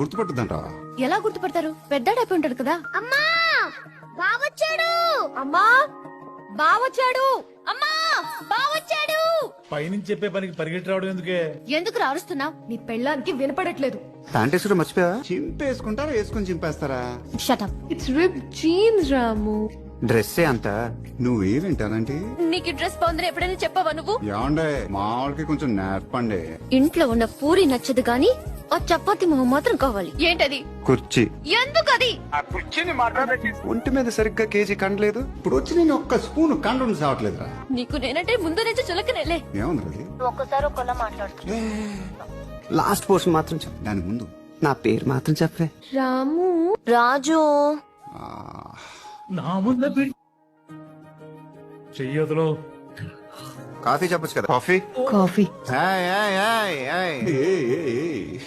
గుర్తుపట్టుదంటావా? ఎలా గుర్తుపడతారు? పెద్దాడైపోయి ఉంటాడు కదా. అమ్మా బావొచ్చాడు. అమ్మా బావొచ్చాడు. అమ్మా బావొచ్చాడు. పైనుంచి చెప్పే పనికి పరిగెట్టి రావడం ఎందుకే? ఎందుకు అరుస్తున్నావు? నీ పెళ్ళానికి వినపడట్లేదు. ప్యాంటేసుడు మర్చిపోయా? చింపేసుకుంటారా వేసుకొని చింపేస్తారా? షటప్. ఇట్స్ రిప్ జీన్స్ రాము. డ్రెస్సే అంత. నువ్వేవింటానంటే నీకు డ్రెస్ బాగుందని ఎప్పుడైనా చెప్పావా నువ్వు? ఏమండే మా వాళ్ళకి కొంచెం నేర్పండి. ఇంట్లో ఉన్న పూరి నచ్చదు గాని ఆ చపాతి మొహం మాత్రం కావాలి. ఏంటది? కుర్చీ. ఎందుకు అది? ఒంటి మీద సరిగ్గా కేజీ కండలేదు. ఇప్పుడు వచ్చి నేను ఒక్క స్పూన్ కండు సావట్లేదురా. నీకు నేనంటే ముందు నుంచి చులకనేలే. ఏముంది ఒక్కసారి ఒకలా మాట్లాడుతు. లాస్ట్ పోర్షన్ మాత్రం చెప్పు. దాని ముందు నా పేరు మాత్రం చెప్పే. రాము రాజు. ఆ, నా ముందు చెయ్యదులో కాఫీ చెప్పొచ్చు కదా. కాఫీ. కాఫీ. ఏయ్, ఏయ్, ఏయ్, ఏయ్. ఏయ్, ఏయ్, ఏయ్.